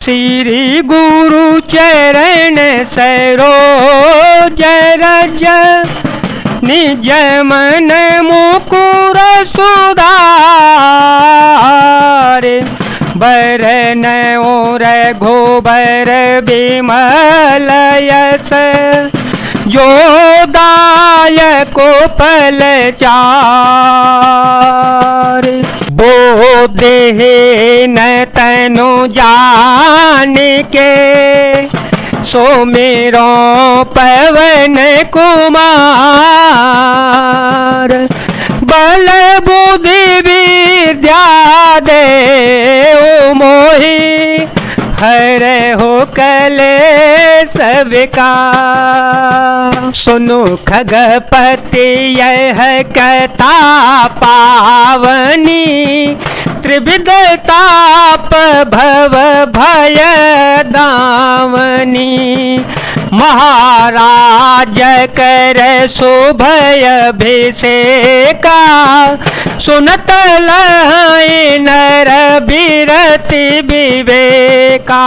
श्री गुरु चरण सरोज रज निज मन मुकुर सुधार बरन और घोबर बिमल यस जो दायको पल चार बो देह न तनु जान के सो मेरो पवन कुमार बल बुद्धि विद्या दे मोहि हर हो कले सबका। सुनो खगपति यह कथा पावनी त्रिविध ताप भव भय दावनी महाराज कर शुभय अभिषेका सुनत लहि नर बिरति विवेका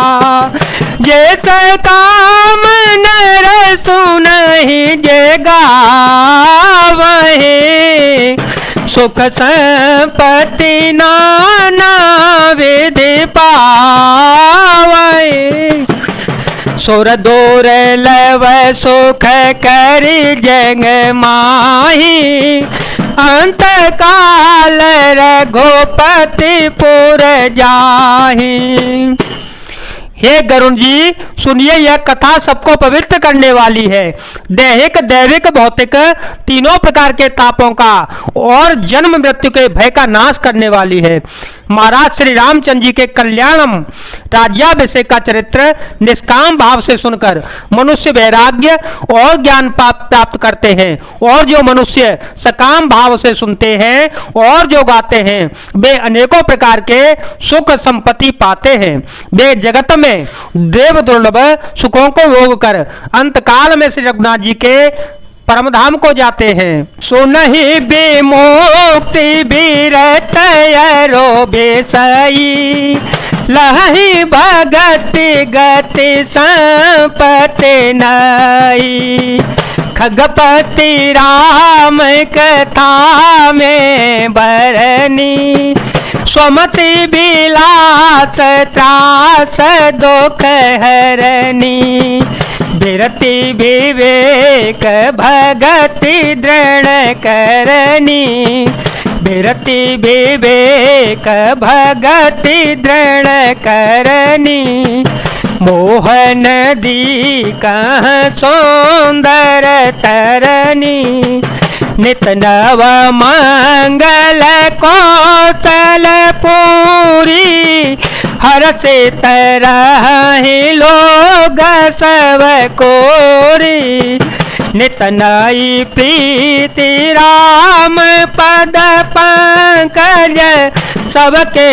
जेत काम नर सुनहि जे गावहि सुख संपत्ति नाना विधि पावहि सुर दूर लव सुख करि जग माही अंत काल रघुपति पुर जाहि। हे गरुण जी सुनिए, यह कथा सबको पवित्र करने वाली है। दैहिक दैविक भौतिक तीनों प्रकार के तापों का और जन्म मृत्यु के भय का नाश करने वाली है। महाराज श्री रामचंद्र जी के कल्याणम राज्याभिषेक का चरित्र निष्काम भाव से सुनकर मनुष्य वैराग्य और ज्ञान प्राप्त करते हैं, और जो मनुष्य सकाम भाव से सुनते हैं और जो गाते हैं वे अनेकों प्रकार के सुख संपत्ति पाते हैं। वे जगत में देव दुर्लभ सुखों को भोग कर अंतकाल में श्री रघुनाथ जी के परमधाम को जाते हैं। सुनहि विमुक्ति बीरत रो बेसई लहि भगति गति संपत्ति नई खगपति राम कथा में बरनी स्वमति बिलास त्रास दुख हरनी बिरति विवेक भगति दृढ़ करनी बिरति विवेक भगति दृढ़ करनी मोहन दी कह सुंदर तरनी नित नव मंगल कौशल पूरी हर से तरह लोग सब कोरी नित नई प्रीति राम पद पंकज सबके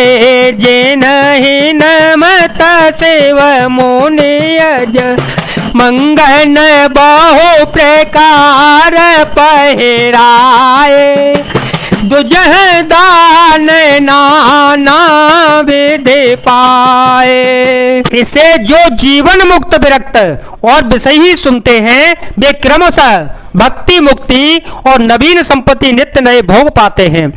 जिनहि नमत शिव मुनियज मंगन बहु प्रकार पहिराए दुजह दान नाना विधि पाए। इसे जो जीवन मुक्त विरक्त और विषय ही सुनते हैं वे क्रमशः भक्ति मुक्ति और नवीन संपत्ति नित्य नए भोग पाते हैं।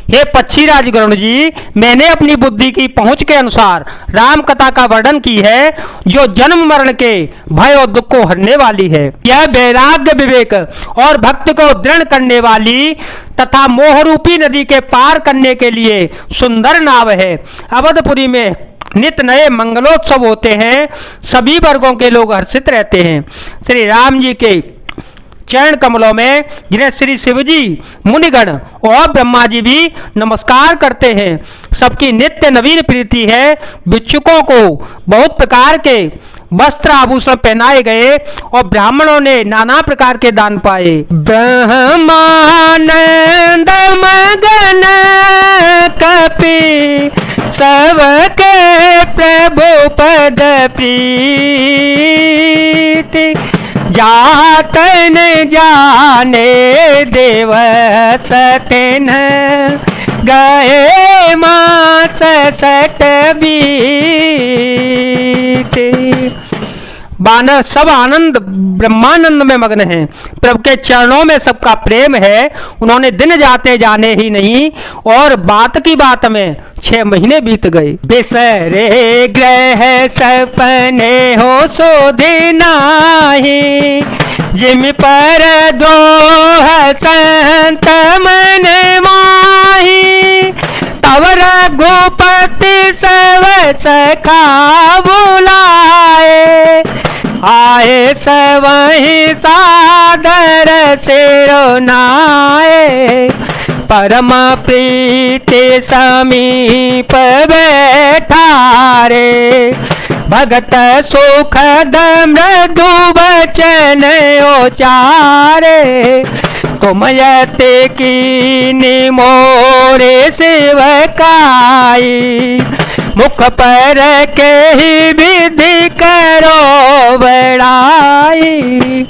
हे पक्षीराज गरुण जी, मैंने अपनी बुद्धि की पहुंच के अनुसार राम कथा का वर्णन की है जो जन्म मरण के भय और दुख को हरने वाली है। यह वैराग्य विवेक और भक्त को दृढ़ करने वाली तथा मोहरूपी नदी के पार करने के लिए सुंदर नाव है। अवधपुरी में नित नए मंगलोत्सव होते हैं, सभी वर्गों के लोग हर्षित रहते हैं। श्री राम जी के चरण कमलों में जिन्हें श्री शिवजी मुनिगण और ब्रह्मा जी भी नमस्कार करते हैं, सबकी नित्य नवीन प्रीति है। भिक्षुकों को बहुत प्रकार के वस्त्र आभूषण पहनाए गए और ब्राह्मणों ने नाना प्रकार के दान पाए। ब्रह्मानंद मगन कपि सबके प्रभु पद प्रीति जातन जाने देव सतन गए मास 60 बीते। बानर सब आनंद ब्रह्मानंद में मग्न हैं, प्रभु के चरणों में सबका प्रेम है। उन्होंने दिन जाते जाने ही नहीं, और बात की बात में 6 महीने बीत गए। बिसरे ग्रह सपने हो सोधे नाही, जिम पर द्रोह संत मन माही। तब रघुपति सब सखा बुलाए, आए सवहि सादर सिरोनाए। परम प्रीति समीप बैठारे, भगत सुखद मृदु वचन उचारे। तुम यते कीनी मोरे सेवकाई, मुख पर के ही विधि करो बड़ाई।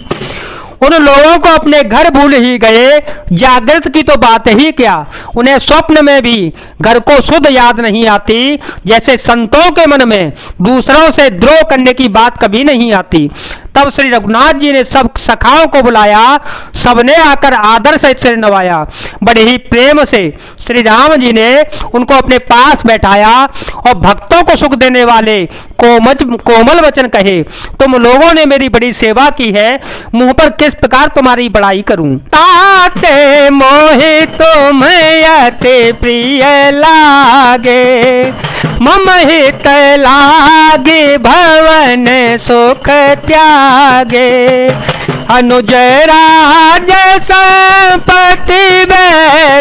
उन लोगों को अपने घर भूल ही गए, जागृत की तो बात ही क्या, उन्हें स्वप्न में भी घर को शुद्ध याद नहीं आती। जैसे संतों के मन में दूसरों से द्रोह करने की बात कभी नहीं आती। तब श्री रघुनाथ जी ने सब सखाओं को बुलाया, सबने आकर आदर से सिर नवाया। बड़े ही प्रेम से श्री राम जी ने उनको अपने पास बैठाया और भक्तों को सुख देने वाले कोमल वचन कहे, तुम लोगों ने मेरी बड़ी सेवा की है, मुंह पर किस प्रकार तुम्हारी बड़ाई करूं। ताते मोहि तुम अति प्रिय लागे, मम हित लागे भवन सुख त्यागे। अनुज राज संपत्ति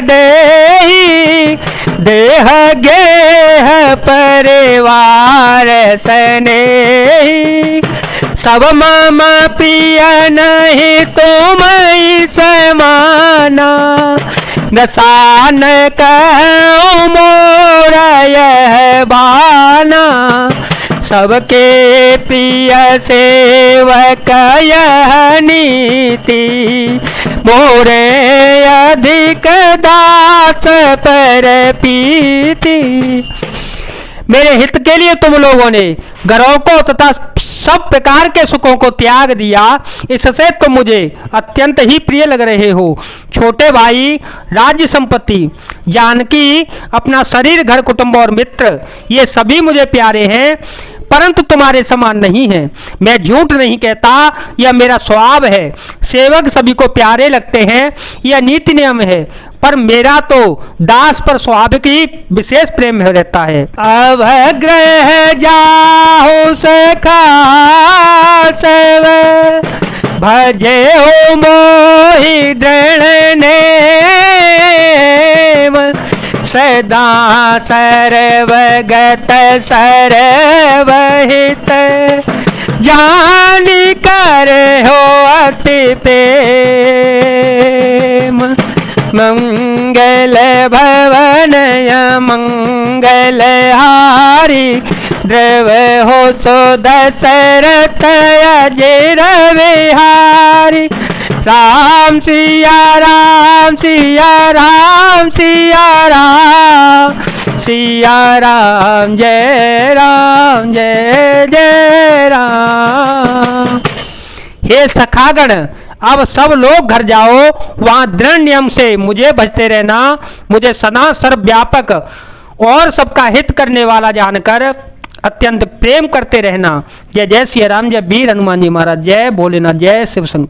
देहि, देह गेह परिवार सनेही। सब मम प्रिय नहीं तुम समाना, दसान कहूँ मोर यह बाना। सबके प्रिय सेवक यह नीति, मोरे अधिक दास पर पीति। मेरे हित के लिए तुम लोगों ने घरों को तथा सब प्रकार के सुखों को त्याग दिया, इससे तुम मुझे अत्यंत ही प्रिय लग रहे हो। छोटे भाई, राज्य संपत्ति, जानकी, अपना शरीर, घर, कुटुंब और मित्र, ये सभी मुझे प्यारे हैं, परंतु तुम्हारे समान नहीं है। मैं झूठ नहीं कहता, यह मेरा स्वभाव है। सेवक सभी को प्यारे लगते हैं, यह नीति नियम है, पर मेरा तो दास पर स्वाभाविक ही विशेष प्रेम रहता है। अवग्रह जाहु सखा सब, भजे हो मोहि दृढ़ नेम। सदा सर्वगत सर्वहित, जानी कर हो अति प्रेम। मंगल भवन मंगल हारी, द्रव हो सो दशरथ अजिर बिहारी। राम सिया राम सिया राम सिया राम, सिया राम जय जय राम। हे सखागण, अब सब लोग घर जाओ, वहां दृढ़ नियम से मुझे भजते रहना, मुझे सदा सर्वव्यापक और सबका हित करने वाला जानकर अत्यंत प्रेम करते रहना। जय जय श्री राम, जय वीर हनुमान जी महाराज, जय भोलेनाथ, जय शिव शंकर।